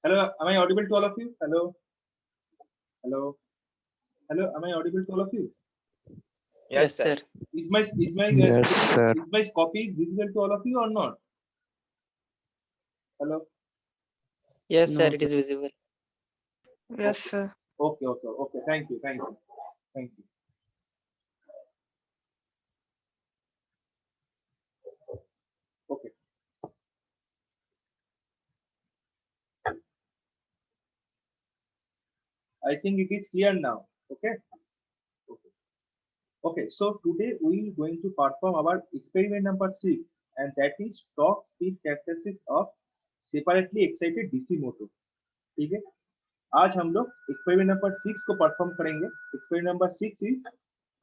Hello, am I audible to all of you? Hello, hello, hello. Am I audible to all of you? Yes, sir. Yes, sir. Is my copy is visible to all of you or not? Hello. Yes, sir. No, It is visible. Yes, sir. Okay. Thank you. Thank you. Okay. I think it is clear now. Okay. Okay. Okay. So today we are going to perform our experiment number 6, and that is torque speed characteristics of separately excited DC motor. ठीक है. आज हम लोग experiment number 6 को perform करेंगे. Experiment number 6 is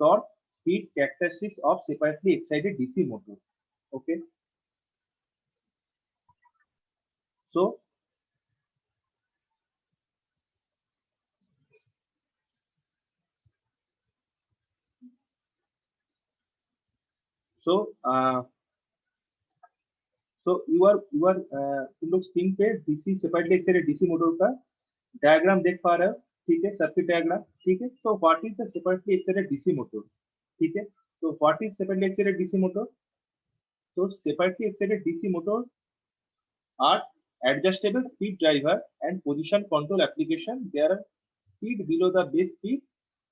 torque speed characteristics of separately excited DC motor. Okay. So तुम लोग screen पे DC separately excited DC motor का डायग्राम देख पा रहे हो. ठीक है, सर्किट डायग्राम. ठीक है. तो what is the separately excited DC motor? ठीक है. तो what is separately excited DC motor? तो separately excited DC motor are adjustable speed driver and position control application. Their speed below the base speed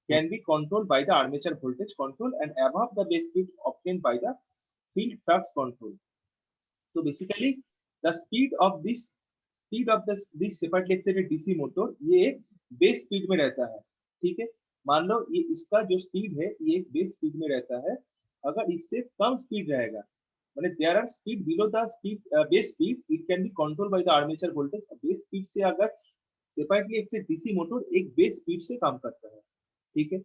can be controlled by the armature voltage control and above the base speed obtained by the field flux control. So basically the speed of this separately excited DC motor ये एक base speed में रहता है. ठीक है. मान लो ये इसका जो स्पीड है ये एक बेस स्पीड में रहता है. अगर इससे कम स्पीड रहेगा माने there are speed below the speed base speed it can be control by the armature voltage. Base speed से अगर सेपरेटली एक्साइटेड डीसी मोटर एक बेस स्पीड से काम करता है. ठीक है.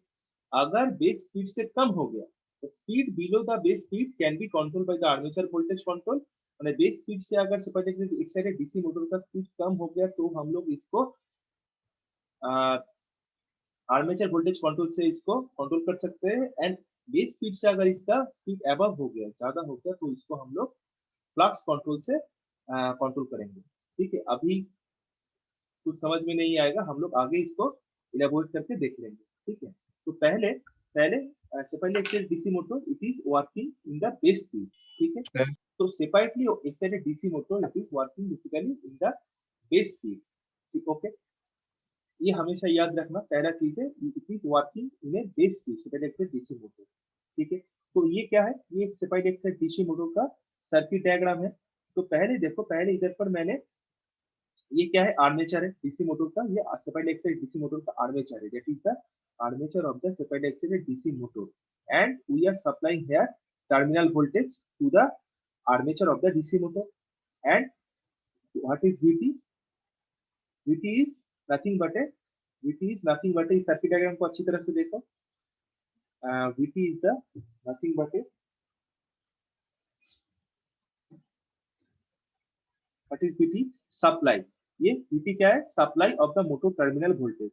अगर बेस स्पीड से कम हो गया तो speed below the base speed can be control by the armature voltage control. माने बेस स्पीड से अगर सेपरेटली एक्साइटेड डीसी मोटर का स्पीड कम हो गया तो हम लोग इसको आर्मेचर वोल्टेज कंट्रोल से इसको कंट्रोल कर सकते हैं. एंड बेस स्पीड से अगर इसका स्पीड अबव हो गया ज्यादा हो गया तो इसको हम लोग फ्लक्स कंट्रोल से कंट्रोल करेंगे. ठीक है. अभी कुछ समझ में नहीं आएगा, हम लोग आगे इसको इलेबोरेट करके देख लेंगे. ठीक है. तो पहले separately excited DC motor it is working in the base speed. ठीक है. तो separately excited DC motor it is working basically in the base speed. ठीक. ओके. ये हमेशा याद रखना. पहला चीज है it is working in A base speed separately excited DC motor. ठीक है. तो ये क्या है? ये सेपरेटली एक्साइटेड डीसी मोटर का सर्किट डायग्राम है. तो पहले देखो, पहले इधर पर मैंने ये क्या है? आर्मेचर है डीसी मोटर का. ये सेपरेटली एक्साइटेड डीसी मोटर का आर्मेचर है. That is the armature of the separately excited DC motor, and we are supplying here terminal voltage to the armature of the DC motor. And what is VT? VT is nothing but a इस circuit diagram को अच्छी तरह से देखो. VT is the nothing but a what is VT? Supply. ये VT क्या है? Supply of the motor terminal voltage.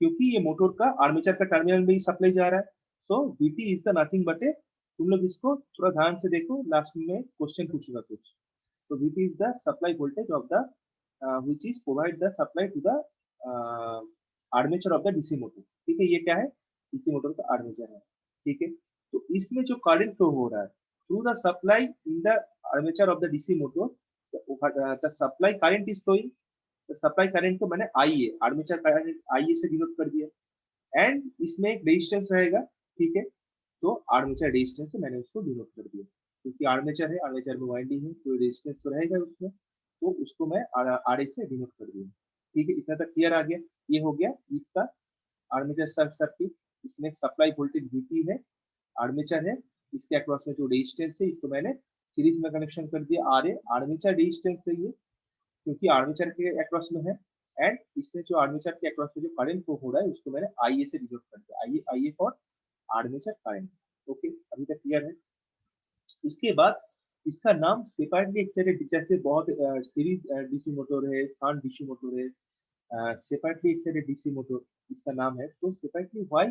क्योंकि ये मोटर का आर्मेचर का टर्मिनल में ही सप्लाई जा रहा है. So VT is the nothing but a, तुम लोग इसको थोड़ा ध्यान से देखो, लास्ट में क्वेश्चन पूछूंगा कुछ. तो VT is the supply voltage of the which is provide the supply to the armature of the DC motor. ठीक है. ये क्या है? डीसी मोटर का आर्मेचर है. ठीक है. तो इसमें जो करंट फ्लो हो रहा है through the supply in the armature of the DC motor, the supply current is flowing. तो सप्लाई करंट को मैंने IA आर्मेचर करंट IA से डिनोट कर दिया. एंड इसमें एक रेजिस्टेंस रहेगा. ठीक है. तो आर्मेचर रेजिस्टेंस से मैंने उसको डिनोट कर दिया. क्योंकि आर्मेचर है, आर्मेचर में वाइंडिंग है, तो रेजिस्टेंस तो रहेगा उसमें, तो उसको मैं RA से डिनोट कर दिया. ठीक है. इतना तक क्लियर आ गया. ये हो गया इसका आर्मेचर सर्किट. इसमें सप्लाई वोल्टेज VT है, आर्मेचर है, इसके अक्रॉस में जो रेजिस्टेंस है इसको मैंने सीरीज में कनेक्शन कर दिया RA. आर्मेचर रेजिस्टेंस है ये, क्योंकि आर्मेचर के अक्रॉस में है. एंड इसमें जो आर्मेचर के अक्रॉस में जो करंट फ्लो हो रहा है उसको मैंने IA से डिनोट कर दिया. IA for armature current. Okay. अभी तक क्लियर है. उसके बाद इसका नाम सेपरेटली एक्साइटेड, जैसे बहुत सीरीज डीसी मोटर है, शांत डीसी मोटर है, सेपरेटली एक्साइटेड डीसी मोटर इसका नाम है. तो separately why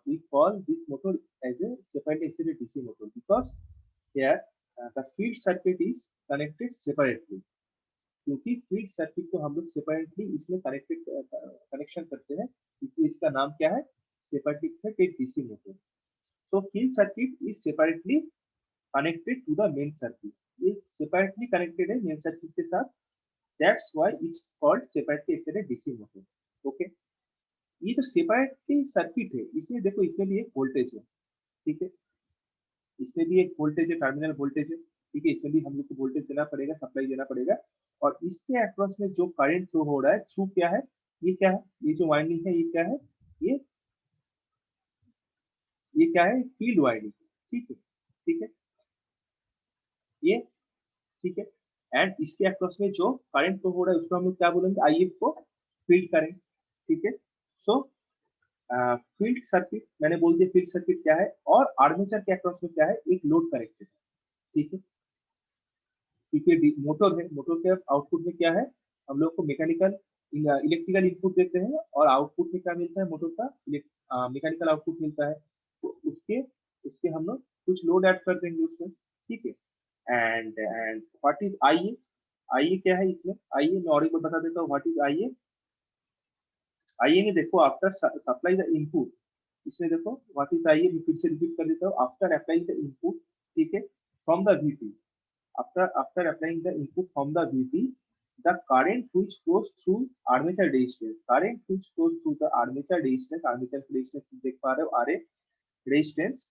we call this motor as a separately excited DC motor? Because here the field circuit is connected separately. क्योंकि field circuit को हम लोग सेपरेटली इसमें कनेक्शन करते हैं, इसलिए इसका नाम क्या है, separately DC motor. So field circuit is separately connected to the main circuit. ये separately connected है main circuit के साथ. That's why it's called separately excited DC motor. Okay. ये तो separately circuit है, इसमें देखो इसमें भी एक वोल्टेज है, ठीक है, इसमें भी एक वोल्टेज है, टर्मिनल वोल्टेज है, ठीक है, इसमें भी हम लोग को वोल्टेज देना पड़ेगा, सप्लाई देना पड़ेगा, और इसके अक्रॉस में जो करंट फ्लो हो रहा है थ्रू क्या है, ये क्या है, ये जो वाइंडिंग है ये क्या है, ये क्या है, फील्ड वाइंडिंग, ठीक है, ठीक है, ये ठीक है, एंड इसके अक्रॉस में जो करंट फ्लो हो रहा है उसको हम लोग क्या बोलेंगे, आईएफ को फील्ड करेंगे, ठीक है। सो फील्ड सर्किट मैंने बोल दिया, फील्ड सर्किट क्या है, और आर्मेचर के अक्रॉस में क्या है, एक लोड कनेक्टेड है, ठीक है, क्योंकि मोटर है, मोटर के आउटपुट में क्या है, हम लोग को मैकेनिकल इलेक्ट्रिकल इनपुट देते हैं, और आउटपुट में क्या मिलता है, मोटर का मैकेनिकल आउटपुट मिलता है, तो उसके उसके हम लोग कुछ लोड ऐड कर देंगे उसमें, ठीक है। एंड व्हाट इज आईए, आईए क्या है इसमें, आईए मैं और एक बार बता देता हूँ, व्हाट इज आईए, आईए में देखो आफ्टर सप्लाई द इनपुट, इसमें देखो व्हाट इज आईए, मैं फिर से रिपीट कर देता हूँ, आफ्टर अप्लाइंग द इनपुट, ठीक है, from the VT, after applying the input from the VT, the current which flows through armature resistance, current which flows through the armature resistance देख पा रहे हो, RA resistance,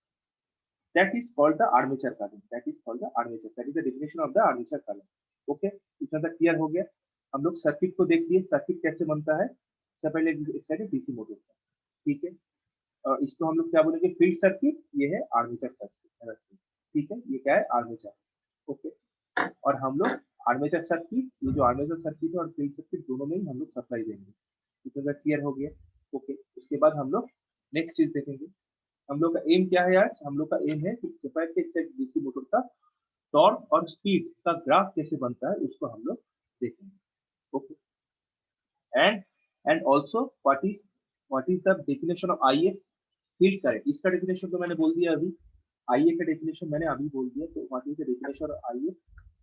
that is called the armature current, that is called the armature, that is the definition of the armature current. Okay, इतना तक clear हो गया। हम लोग सर्किट को देख लिए, सर्किट कैसे बनता है, सबसे पहले एक्साइटेड डीसी मोटर का, ठीक है, और इसको हम लोग क्या बोलेंगे, फील्ड सर्किट, ये है आर्मेचर सर्किट, ठीक है, ये क्या है, आर्मेचर, ओके। और हम लोग आर्मेचर सर्किट, ये जो आर्मेचर सर्किट है और फील्ड सर्किट दोनों में ही हम लोग सप्लाई देंगे, इतना क्लियर हो गया, ओके। उसके बाद हम लोग नेक्स्ट चीज देखेंगे, हम लोग का एम क्या है आज, हम लोग का एम है कि सेपरेटली एक्साइटेड डीसी मोटर का टॉर्क और स्पीड का ग्राफ कैसे बनता है उसको हम लोग देखेंगे, okay. And also what is the definition of आईए, फील्ड करंट, इसका डेफिनेशन तो मैंने बोल दिया अभी, आईए का डेफिनेशन मैंने अभी बोल दिया, तो what is the definition of आईए,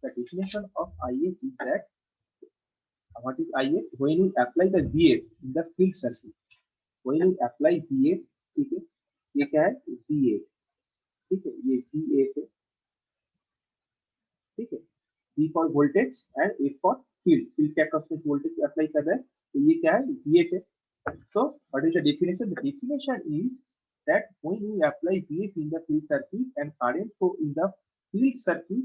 the definition of IA is that, what is IA, when you apply the VA in the field circuit, when you apply VA, ठीक है, ये क्या है, VA, ठीक है, ये VA है, ठीक है, V for voltage and A for field, field के अक्रॉस में वोल्टेज अप्लाई कर रहे हैं, तो ये क्या है, VA है। So what is the definition, the definition is that when you apply VA in the field circuit and current flow in the field circuit,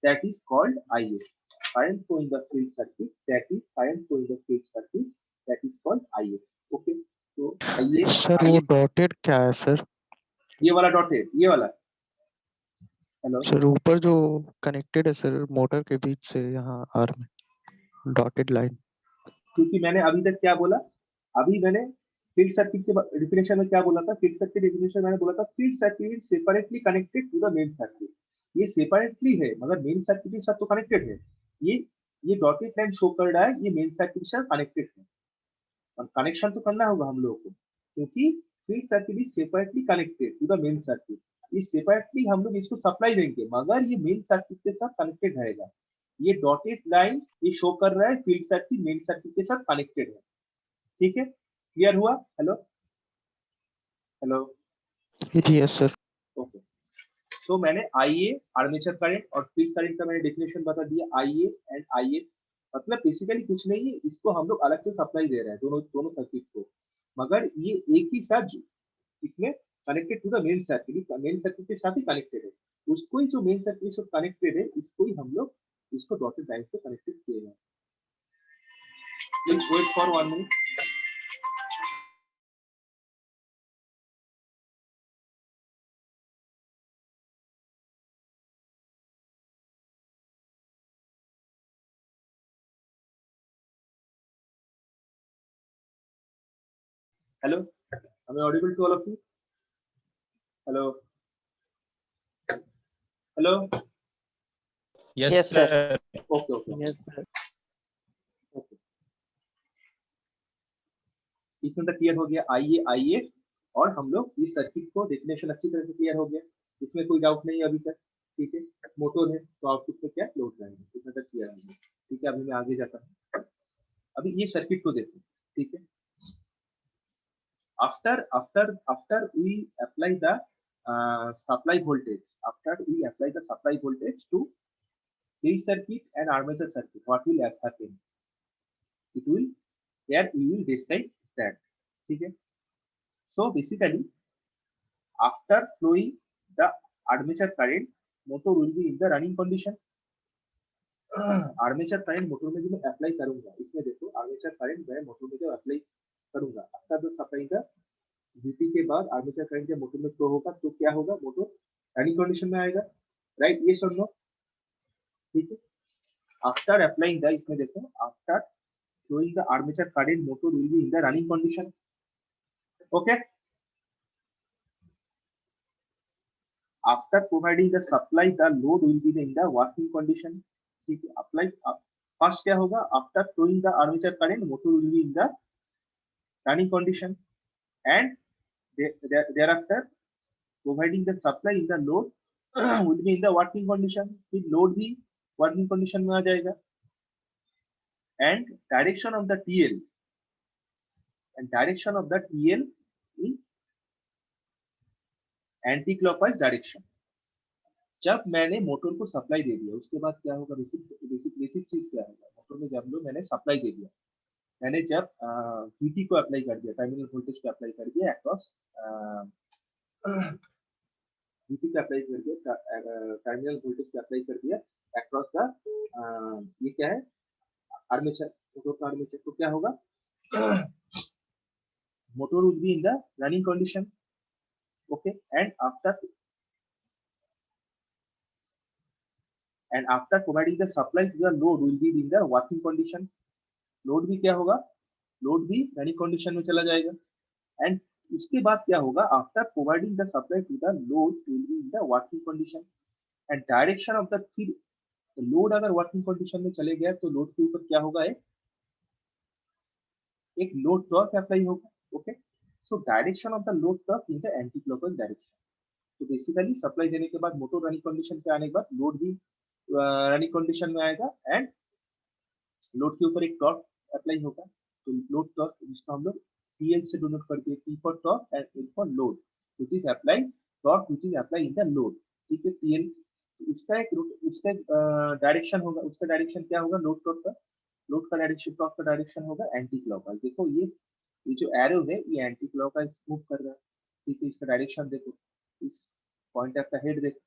that is called IA. Current flow in the field circuit, that is current flow in the field circuit, that is called IA. Okay. तो IA sir वो dotted क्या है sir, ये वाला dotted, ये वाला, hello sir ऊपर जो कनेक्टेड है सर मोटर के बीच से यहाँ आर में डॉटेड लाइन, क्योंकि मैंने अभी तक क्या बोला, अभी मैंने फील्ड सर्किट के डेफिनेशन में क्या बोला था, फील्ड सर्किट डेफिनेशन मैंने बोला था, field circuit is separately connected to the main circuit, ये सेपरेटली है मगर मेन सर्किट के साथ तो कनेक्टेड है, ये डॉटेड लाइन शो कर रहा है, ये मेन सर्किट के साथ कनेक्टेड है, और कनेक्शन तो करना होगा हम लोगों को, क्योंकि field circuit is separately connected to the main circuit, ये सेपरेटली हम लोग इसको सप्लाई देंगे मगर ये मेन सर्किट के साथ कनेक्टेड रहेगा, ये डॉटेड लाइन ये शो कर रहा है फील्ड सर्किट मेन सर्किट के साथ कनेक्टेड है, ठीक है, क्लियर हुआ, हेलो हेलो, जी यस सर, ओके। तो मैंने आईए आर्मेचर करंट और फील्ड करंट का मैंने डेफिनेशन बता दिया, आईए एंड आईए मतलब बेसिकली कुछ नहीं है, इसको हम लोग अलग से सप्लाई दे रहे हैं दोनों दोनों सर्किट को, मगर ये एक ही साथ इसमें connected to the main circuit के साथ ही कनेक्टेड है, उसको ही जो मेन सर्किट से कनेक्टेड है इसको ही हम लोग इसको डॉटेड लाइन से कनेक्टेड किए हैं। Please wait for 1 minute. Hello, am I audible to all of you? Hello hello, Yes, Yes, sir. sir. Okay okay Yes, sir. Okay, इतना तक क्लियर हो गया, आइए आइए, और हम लोग इस सर्किट को डेफिनेशन अच्छी तरह से क्लियर हो गया, इसमें कोई डाउट नहीं है अभी तक, ठीक है, मोटर है तो आउटपुट में क्या लोड लाएंगे, इतना तक क्लियर हो गया, ठीक है। ठीक है, अभी मैं आगे जाता हूँ। अभी ये सर्किट को देखो, ठीक है। after we apply the supply voltage, after we apply the supply voltage to field circuit and armature circuit, what will happen? It will, here we will describe that, ठीक है। So basically after flowing the armature current, motor will be in the running condition। Armature current motor में जो मैं apply करूंगा, इसमें देखो armature current मैं motor में जो अप्लाई करूंगा, after the supply the VT के बाद आर्मेचर करंट जब मोटर में फ्लो होगा तो क्या होगा, मोटर रनिंग कंडीशन में आएगा, राइट, ये सुन लो, ठीक है। आफ्टर अप्लाइंग द, इसमें देखो after flowing the armature current motor will be in the running condition, okay. After providing the supply the load will be in the working condition, ठीक है। Apply first क्या होगा, after flowing the armature current motor will be in the running condition and thereafter providing the supply in the load will be in the working condition, फिर load भी working condition में आ जाएगा। and direction of the TL in anti clockwise direction। जब मैंने motor को supply दे दिया उसके बाद क्या होगा, बेसिक चीज क्या होगा, मोटर में जब लो मैंने सप्लाई दे दिया, मैंने जब VT को अप्लाई कर दिया, टर्मिनल वोल्टेज को अप्लाई कर दिया अक्रॉस, VT को अप्लाई कर दिया, टर्मिनल वोल्टेज को अप्लाई कर दिया अक्रॉस द, ये क्या है, आर्मेचर, मोटर का आर्मेचर, तो क्या होगा, motor will be in the running condition, okay. And after providing the supply to the load will be in the working condition, load भी क्या होगा, लोड भी रनिंग कंडीशन में चला जाएगा। एंड उसके बाद क्या होगा, after providing the supply to the load will be in the working condition and direction of the feed, load अगर वर्किंग कंडीशन में चले गया तो लोड के ऊपर क्या होगा, एक लोड टॉर्क अप्लाई होगा, okay. So direction of the load torque in the anti clockwise direction. तो बेसिकली सप्लाई देने के बाद मोटर रनिंग कंडीशन पे आने के बाद लोड भी रनिंग कंडीशन में आएगा एंड लोड के ऊपर एक टॉर्क अप्लाई होगा, तो लोड टॉर्क जिसको हम लोग TL से डिनोट करते हैं, T for torque and L for load, which is apply torque which is apply in the load, ठीक है। TL उसका एक डायरेक्शन होगा, उसका डायरेक्शन क्या होगा, लोड टॉर्क का, लोड का डायरेक्शन, टॉर्क का डायरेक्शन होगा एंटी क्लॉकवाइज। देखो ये जो एरो है ये एंटी क्लॉकवाइज मूव कर रहा है, ठीक है। इसका डायरेक्शन देखो, इस पॉइंटर का हेड देखो,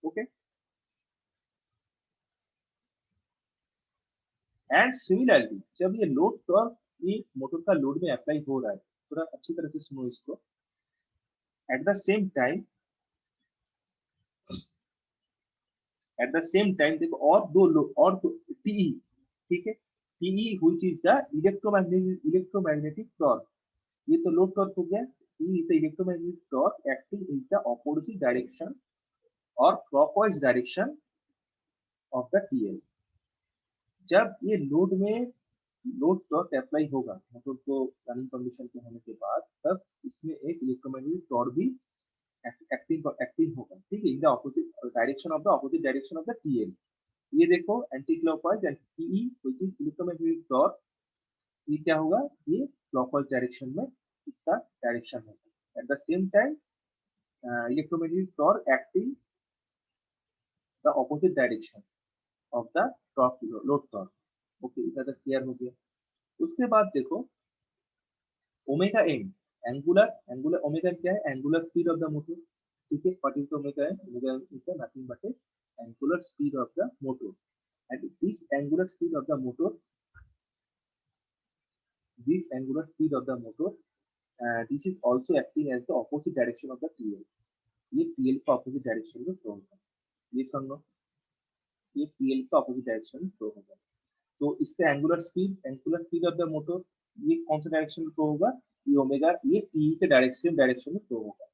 ओके। एंड सिमिलरली जब ये लोड टॉर्क ये मोटर का लोड में अप्लाई हो रहा है, थोड़ा अच्छी तरह से सुनो इसको, एट द सेम टाइम देखो और दो TE, ठीक है, TE which is the electromagnetic torque, ये तो लोड टॉर्क हो गया, TE is the electromagnetic torque acting in the opposite direction और clockwise direction of the TL। जब ये लोड में लोड टॉर्क अप्लाई होगा मोटर को रनिंग कंडीशन के होने के बाद, तब इसमें एक इलेक्ट्रोमैग्नेटिक टॉर्क भी एक्टिंग होगा, ठीक है, इन the opposite direction of the TL। ये देखो anti clockwise and TE which is electromagnetic torque, ये क्या होगा, ये क्लॉकवाइज डायरेक्शन में इसका डायरेक्शन होगा। At the same time electromagnetic torque acting the opposite direction of the torque, load torque, okay, इतना तक क्लियर हो गया। उसके बाद देखो ओमेगा एम, एंगुलर ओमेगा क्या है, angular speed of the motor, ठीक है। What is omega M, omega M is nothing but angular speed of the motor and this angular speed of the motor, this is also acting as the opposite direction of the TL। ये TL का opposite direction में flow होगा, ये समझो, ये TL का opposite direction में flow होगा। तो इसका angular speed of the motor ये कौन सा डायरेक्शन में फ्लो होगा, ये ओमेगा, ये TE के डायरेक्शन में फ्लो होगा।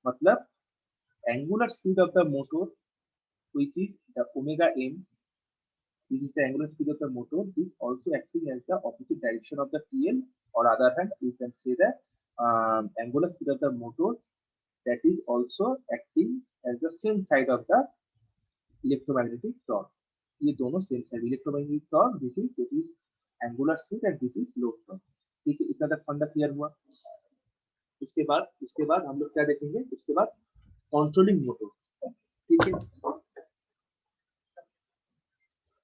मतलब angular speed of the motor which is the omega m, this is the angular speed of the motor, is also acting as the opposite direction of the TL, or other hand you can say that angular speed of the motor that is also acting as the same side of the electromagnetic torque, ये दोनों same है, electromagnetic torque this is angular speed and this is load torque. ठीक है, इतना तक फंडा clear हुआ। उसके बाद हम लोग क्या देखेंगे, उसके बाद कंट्रोलिंग मोटर। ठीक है,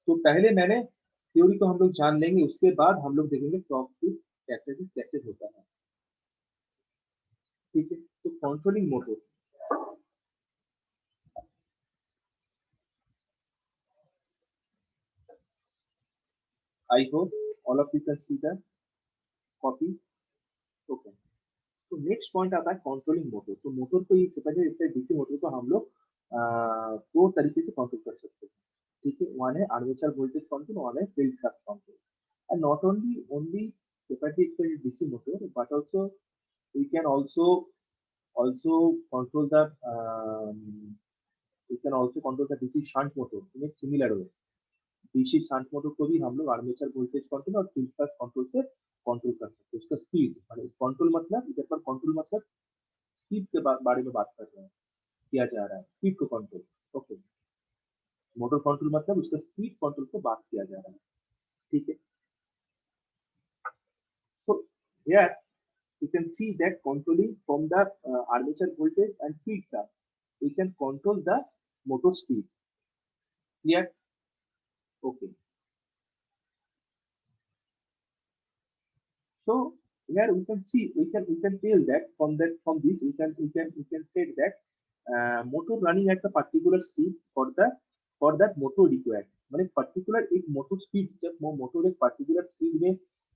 तो पहले मैंने थ्योरी को हम लोग जान लेंगे, उसके बाद हम लोग देखेंगे टॉर्क स्पीड कैसे कैसे होता है। ठीक है, तो controlling motor, I hope all of you can see the copy. Okay, तो नेक्स्ट पॉइंट आता है कंट्रोलिंग मोटर। तो मोटर को ये समझिए, इससे डीसी मोटर को हम लोग दो तरीके से कंट्रोल कर सकते हैं। ठीक है, वन है आर्मेचर वोल्टेज कंट्रोल, वन है field flux control. And not only separately it's DC motor, but also we can also control the we can also control the DC shunt motor in a similar way। DC shunt motor को भी हम लोग armature voltage control और field flux control से control कर सकते हैं। उसका स्पीड मतलब कंट्रोल, मतलब इधर पर कंट्रोल मतलब स्पीड के बारे में बात कर रहे हैं, किया जा रहा है स्पीड को कंट्रोल। ओके, मोटर कंट्रोल मतलब उसका स्पीड कंट्रोल को बात किया जा रहा है। ठीक है, so here you can see that controlling from the armature voltage and field flux, we can control the motor speed. Clear? Okay. So here we can see, we can tell that from this we can state that motor running at a particular speed for that motor required। माने particular एक motor speed, जब वो motor एक particular speed में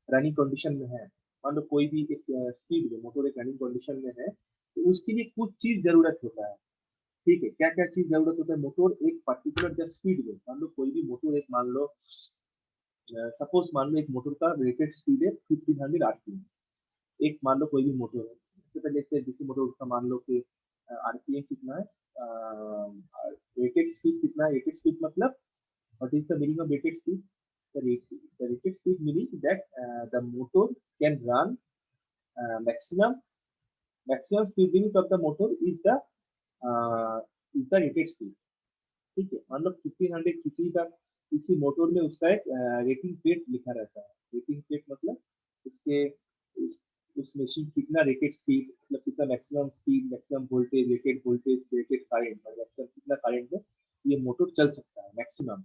running condition में है, मान लो कोई भी एक स्पीड में मोटर एक रनिंग कंडीशन में है, तो उसके लिए कुछ चीज जरूरत होता है। ठीक है, क्या क्या चीज जरूरत होता है, मोटर एक पर्टिकुलर जब स्पीड में, मान लो कोई भी मोटर एक, मान लो सपोज मान लो एक मोटर का रेटेड स्पीड है 1500 आरपीएम। एक मान लो कोई भी मोटर है, इससे पहले से डीसी मोटर का मान लो कि आरपीएम कितना है, रेटेड स्पीड कितना है। रेटेड स्पीड मतलब what is the meaning of rated speed? The rated speed meaning that the motor can run maximum speed limit of the motor is the rated speed। ठीक है, मान लो 1500 किसी motor में उसका एक रेटिंग प्लेट लिखा रहता है। रेटिंग प्लेट मतलब उसके उस मशीन कितना रेटेड स्पीड, मतलब कितना maximum speed, maximum voltage, rated current, maximum कितना करंट में ये मोटर चल सकता है मैक्सिमम।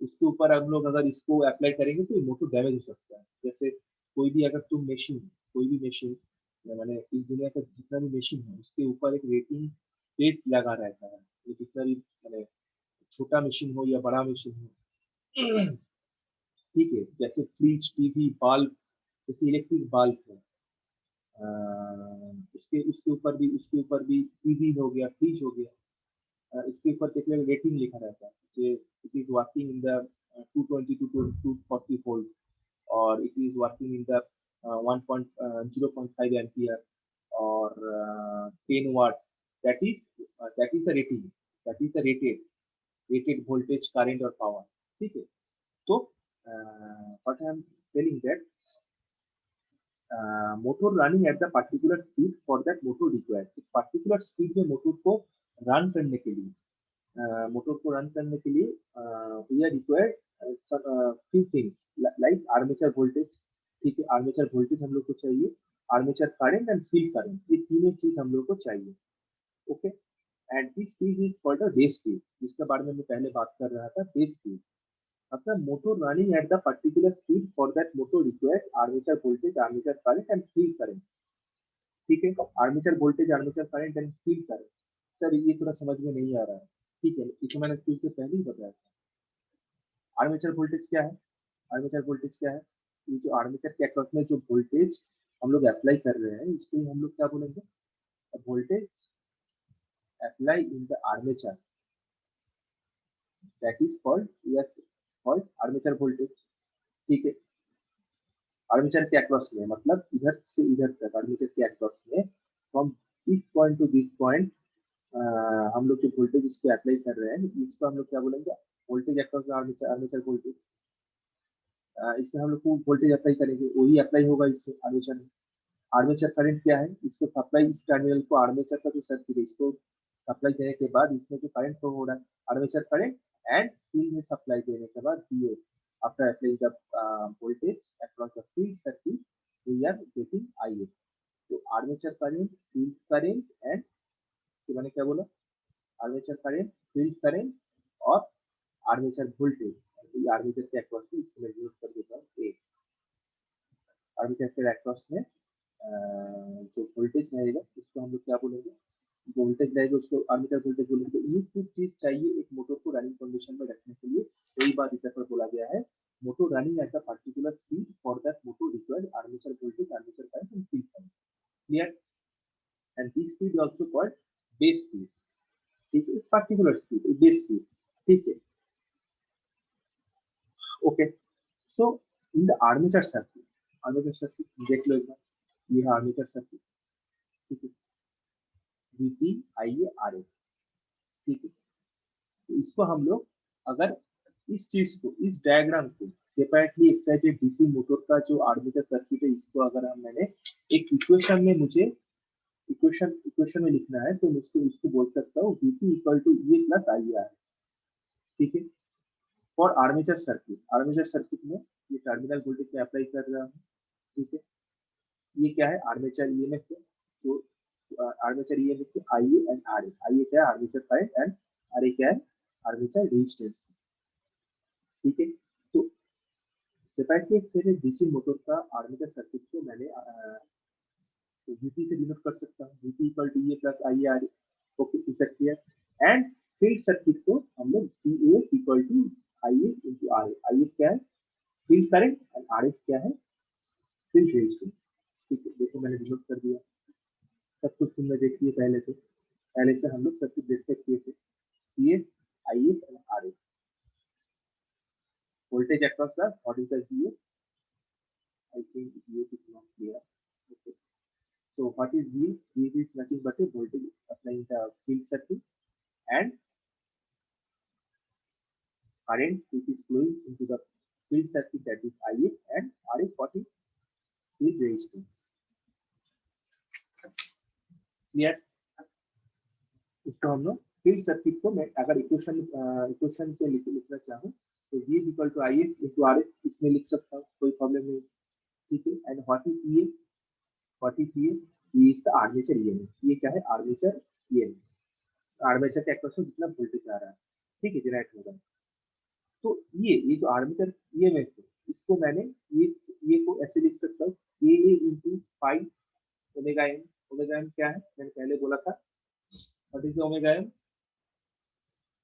उसके ऊपर हम लोग अगर इसको अप्लाई करेंगे तो ये मोटर डैमेज हो सकता है। जैसे कोई भी अगर कोई भी मशीन मैंने इस दुनिया का जितना भी मशीन है उसके ऊपर एक रेटिंग प्लेट लगा रहता है। ये जितना भी मैंने छोटा मशीन हो या बड़ा मशीन हो। ठीक है, जैसे फ्रिज, टीवी, बल्ब, जैसे इलेक्ट्रिक बल्ब है, उसके उसके ऊपर भी टीवी हो गया, फ्रिज हो गया, इसके ऊपर देखने में रेटिंग लिखा रहता है कि it is working in the 220 to 240 volt, और it is working in the 0.5 ampere और 10 watt. That is the rating, that is the rated voltage, current और पावर। ठीक है, तो what I am telling that motor running at the particular speed for that motor required. Particular speed में motor को run करने के लिए we are required few things like armature voltage. ठीक है, आर्मेचर वोल्टेज हम लोग को चाहिए, armature current and field current, ये तीनों चीज हम लोग को चाहिए। ओके, एंड दिस चीज is called the base speed, जिसके बारे में मैं पहले बात कर रहा था, बेस स्पीड मतलब motor running at the particular speed for that motor required armature voltage, armature current and field current. ठीक है, armature voltage, armature current and field current. Sir ये थोड़ा समझ में नहीं आ रहा है। ठीक है, इसे मैंने तुझसे पहले ही बताया था। आर्मेचर वोल्टेज क्या है? आर्मेचर वोल्टेज क्या है? ये जो आर्मेचर के अक्रॉस में जो वोल्टेज हम लोग अप्लाई कर रहे हैं, इसको हम लोग क्या बोलेंगे? Voltage apply in the armature, that is called armature voltage. ठीक है, आर्मेचर के अक्रॉस में मतलब इधर से इधर तक आर्मेचर के अक्रॉस में from this point two this point हम लोग जो वोल्टेज इस पे अप्लाई कर रहे हैं, इसको हम लोग क्या बोलेंगे? Voltage across armature voltage. इसमें हम लोग को वोल्टेज अप्लाई करेंगे, वही अप्लाई होगा इससे आर्मेचर में। आर्मेचर करंट क्या है? इसको सप्लाई, इस टर्मिनल को आर्मेचर का जो सर्किट है इसको सप्लाई करने के बाद इसमें जो करंट फ्लो हो रहा है, आर्मेचर करंट एंड फील्ड में सप्लाई देने के बाद VA after applying the voltage across the field circuit we are getting IA। तो armature current, field current and मैंने क्या बोला, आर्मेचर करंट, फील्ड करंट और आर्मेचर वोल्टेज, ये आर्मेचर के अक्रॉस में इसको मैं यूज कर देता हूँ A। आर्मेचर के अक्रॉस में जो वोल्टेज रहेगा उसको हम लोग क्या बोलेंगे, जो वोल्टेज रहेगा उसको आर्मेचर वोल्टेज बोलेंगे। तो ये कुछ चीज चाहिए एक मोटर को रनिंग कंडीशन में रखने के लिए। कई बार इधर पर बोला गया है motor running at a particular speed for that motor required armature voltage, armature current and field current. Clear? And this speed is also called base speed. ठीक है, पर्टिकुलर स्पीड बेस स्पीड। ठीक है, okay. So in the armature circuit देख लो एक बार, ये है armature circuit. ठीक है, VT IA RA। ठीक है, तो इसको हम लोग अगर इस चीज को, इस डायग्राम को सेपरेटली एक्साइटेड डीसी मोटर का जो आर्मेचर सर्किट है, इसको अगर हम मैंने एक इक्वेशन में, मुझे इक्वेशन में लिखना है तो मुझको इसको बोल सकता हूँ VT equal to EA plus IR। ठीक है, फॉर आर्मेचर सर्किट में ये टर्मिनल वोल्टेज में अप्लाई कर रहा हूँ। ठीक है, ये क्या है, आर्मेचर EMF है। तो armature EMF IA and RA। IA क्या है, आर्मेचर करंट एंड RA क्या है, आर्मेचर रेजिस्टेंस। ठीक है, तो सेपरेटली एक्साइटेड डीसी मोटर का आर्मेचर सर्किट को मैंने VT से डिनोट कर सकता हूँ, VT equal to EA plus IA RA। Okay, is that clear? And field circuit को हम लोग VA equal to IA into RA। IA क्या है, फील्ड करंट एंड RA क्या है, फील्ड रेजिस्टेंस। ठीक है, देखो मैंने डिनोट कर दिया। सब कुछ तुमने देख लिया पहले से हम लोग सब कुछ डिस्कस किए थे। VA IA and RA, voltage across the what is the VA? I think VA is not clear. Okay. So what is VA? VA is nothing but a voltage applying the field circuit and current which is flowing into the field circuit, that is IA, and RA what is field resistance. Clear? इसको हम लोग field circuit को मैं अगर equation पे लिखना चाहूँ तो V equal to IA into RA इसमें लिख सकता हूँ, कोई प्रॉब्लम नहीं। ठीक है, and what is EA? What is EA? E is the armature EMF। ये क्या है, आर्मेचर EMF, आर्मेचर के अक्रॉस में जितना वोल्टेज आ रहा है, ठीक है, जनरेट होगा। तो ये जो आर्मेचर EMF है, इसको मैंने ये को ऐसे लिख सकता हूँ AA into phi omega m। Omega m क्या है, मैंने पहले बोला था, what is the omega m?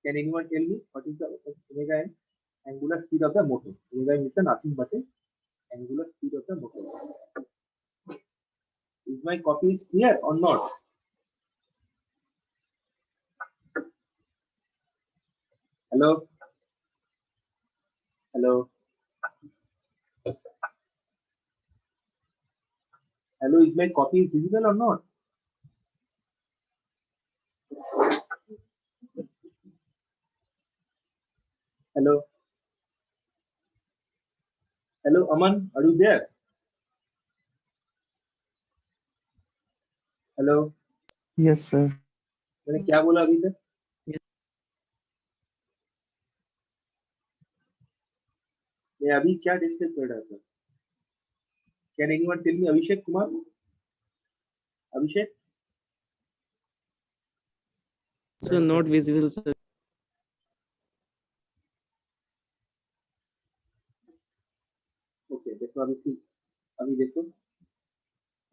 Can anyone tell me what is the omega m? Angular speed of the motor. Omega m is nothing but angular speed of the motor. Is my copy is clear or not? Hello? Hello? Hello, is my copy visible or not? Hello? Hello, Aman, are you there? Hello? Yes, sir. मैंने क्या बोला अभी तक? मैं अभी क्या discuss कर रहा था? Can anyone tell me? Abhishek Kumar? Abhishek? So not visible, sir. Okay, देखो अभी देखो।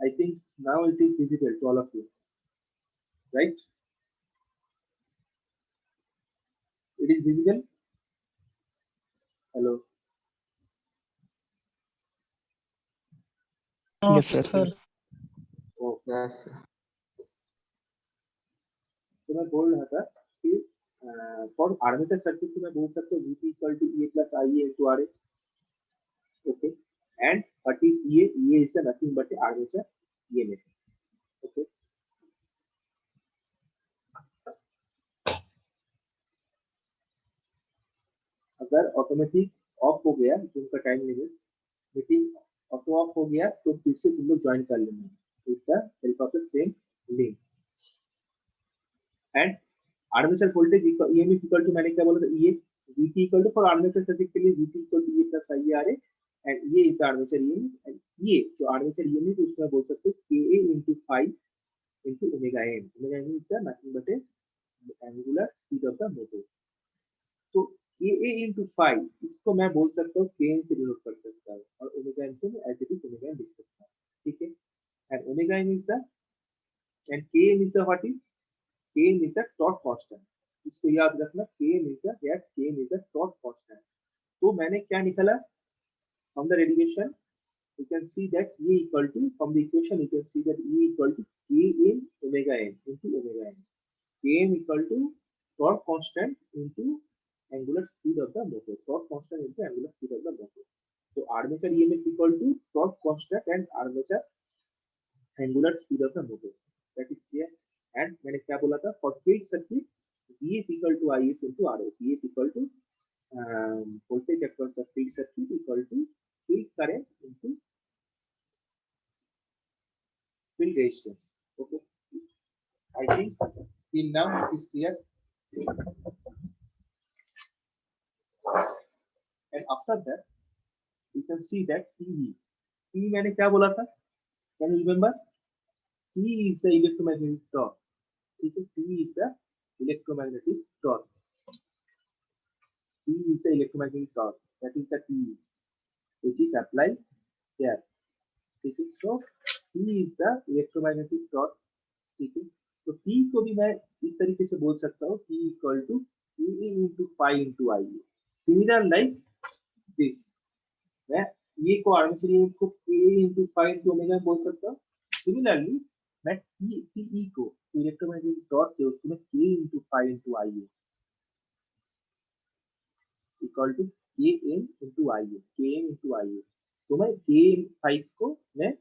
I think now it is visible to all of you, right? It is visible. Hello. Yes, sir. Oh, Yes. तो मैं बोल रहा था कि फॉर आर्मेचर सर्किट को मैं बोल सकता हूँ VT equal to EA plus IA into RA। Okay, and what is EA? EA is the nothing but armature EMF। Okay, अगर ऑटोमेटिक ऑफ हो गया जो उनका time limit, meeting auto off हो गया तो फिर से तुम लोग ज्वाइन कर लेना with the help of the same link. And armature voltage EMF equal to मैंने क्या बोला था, EA VT equal to for armature circuit के लिए VT इक्वल टू ये प्लस IARA एंड ये इज आर्मेचर ईएमएफ एंड ये जो आर्मेचर ईएमएफ उसमें बोल सकते हो KA into phi into omega n. Omega n is the nothing but a angular speed of the motor. तो KA into phi इसको मैं बोल सकता हूँ KN से डिनोट कर सकता हूँ और ओमेगा n को मैं as it is omega n लिख सकता हूँ, ठीक है। And omega n is the and KN is the what is KN is the torque constant. इसको याद रखना, KN is the that KN is the torque constant. तो मैंने क्या निकाला from the derivation, you can see that E equal to, from the equation you can see that E equal to K in omega n into omega n. Km equal to torque constant into angular speed of the motor. Torque constant into angular speed of the motor. So armature EMF equal to torque constant and armature angular speed of the motor. That is clear. And मैंने क्या बोला था, for field circuit VF equal to IF into RF. VF equal to voltage across the field circuit equal to field current into field resistance. Okay, I think till now it is clear. And after that you can see that T मैंने क्या बोला था, can you remember? T is the electromagnetic torque, ठीक है। T is the electromagnetic torque. T is the electromagnetic torque, that is the T which is applied here, ठीक है। So T is the electromagnetic torque, ठीक है। तो T को भी मैं इस तरीके से बोल सकता हूँ, T equal to KA into phi into IA. Similar like this, मैं ये को आर्मेचर ईएमएफ को KA into phi into omega बोल सकता हूँ। सिमिलरली मैं TE को इलेक्ट्रोमैग्नेटिक टॉर्क है उसको मैं K into phi into IA equal to KM into IA, KM into IA। तो मैं KM phi को मैं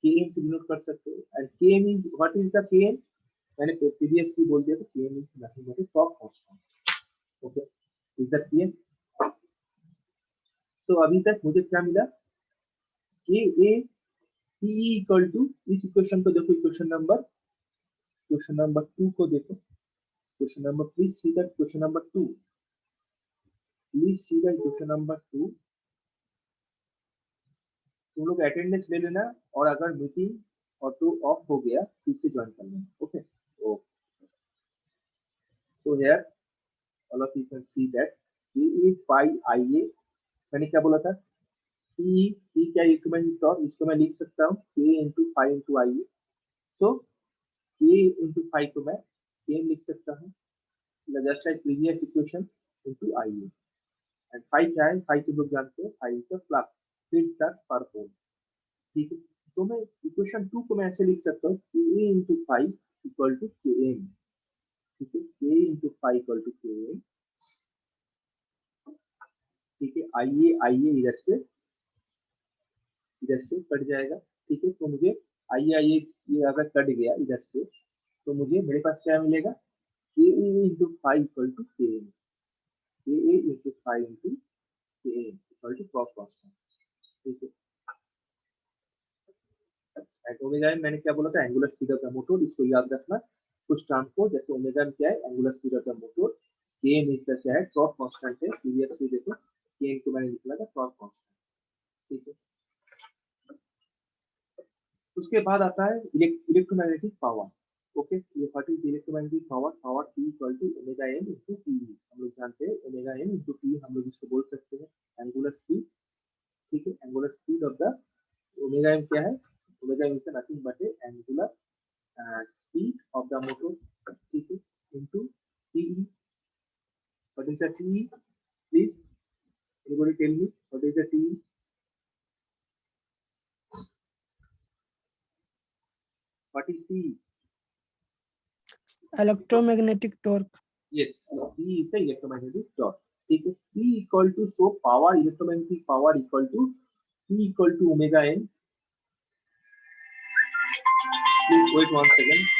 KM से डिनोट कर सकते हो and KM is what is the KM, मैंने प्रीवियसली बोल दिया था KM is nothing but A torque constant. Okay, is that clear? तो अभी तक मुझे क्या मिला, KA TE इक्वल टू, इस इक्वेशन को देखो, क्वेश्चन नंबर 2 को देखो, question number please see that question number 2, please see that question number 2। तुम लोग अटेंडेंस ले लेना और अगर मीटिंग ऑटो ऑफ हो गया फिर से ज्वाइन कर लेना। Okay, so here all of you can see that KA phi IA, मैंने क्या बोला था, T क्या इक्विवेलेंट टॉर्क, इसको मैं लिख सकता हूँ K into phi into IA। so K into phi को मैं K लिख सकता हूँ just like previous equation into IA। And phi क्या है, phi तुम लोग जानते हो, phi is the flux, field flux पर पोल, ठीक है। तो मैं इक्वेशन 2 को मैं ऐसे लिख सकता हूँ KA into phi equal to KM, ठीक है। K into phi equal to KM, ठीक है। IA इधर से कट जाएगा, ठीक है। तो मुझे IA ये अगर कट गया इधर से तो मुझे मेरे पास क्या मिलेगा, KA into phi equal to KM, KA into phi into KM equal to cross constant, ठीक है। एंड ओमेगा एन मैंने क्या बोला था, angular speed of the motor, इसको याद रखना कुछ टर्म को, जैसे ओमेगा एन क्या है, angular speed of the motor, KM इसका क्या है, टॉर्क कांस्टेंट है, प्रीवियसली देखो केएम को मैंने निकाला था टॉर्क कांस्टेंट, ठीक है। उसके बाद आता है इलेक्ट्रोमैग्नेटिक पावर। ओके, ये what is electromagnetic power, power P equal to omega N into T, हम लोग जानते हैं ओमेगा एन इनटू टी, हम लोग इसको बोल सकते हैं एंगुलर स्पीड, ठीक है। Angular speed of the omega N क्या है, omega N is nothing but angular speed of the motor, ठीक है, into TE. What is the TE? Please, anybody tell me what is the TE? What is TE? Electromagnetic torque. Yes, TE is the electromagnetic torque, ठीक है। P equal to, so power, electromagnetic power equal to P equal to omega n. Please wait 1 second.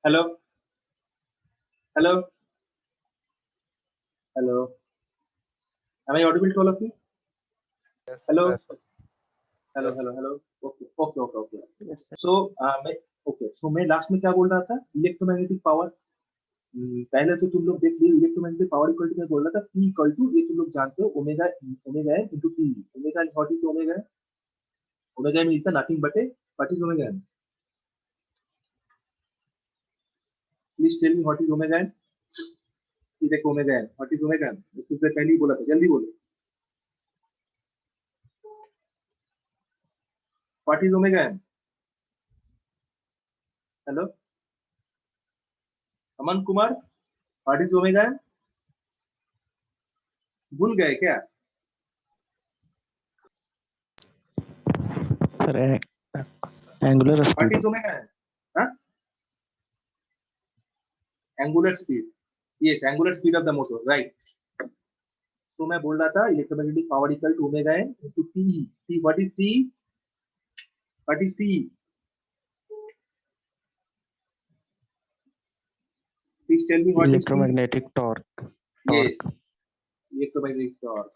Hello hello hello, am I audible to all of you? Yes, Hello sir. Hello Yes. Hello hello, okay okay okay okay. Yes, sir. सो मैं okay, सो मैं last में क्या बोल रहा था, electromagnetic power. पहले तो तुम लोग देख लिए, इलेक्ट्रोमैग्नेटिक पावर इक्वल टू, मैं बोल रहा था P इक्वल टू, ये तुम लोग जानते हो, omega omega M into T. Omega what is omega? Omega M is the nothing but a, what is omega M? Please tell me what is omega M. ये देखो omega M, what is omega M? तुमसे पहले ही बोला था, जल्दी बोलो, what is omega M? Hello Aman Kumar, what is omega M? भूल गए क्या? Sir angular what speed. Is omega M? हाँ, angular speed, yes, angular speed of the motor, right. तो मैं बोल रहा था electromagnetic power equal to omega M into T. T what is T? What is T? Please tell me what is T? Electromagnetic torque. Yes, electromagnetic torque.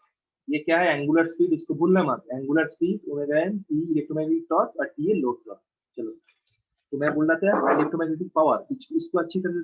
ये क्या है? Angular speed, इसको भूलना मत। Angular speed omega M, T electromagnetic torque, और T है load torque. चलो, तो मैं बोल रहा था इलेक्ट्रोमैग्नेटिक पावर, इसको अच्छी तरह से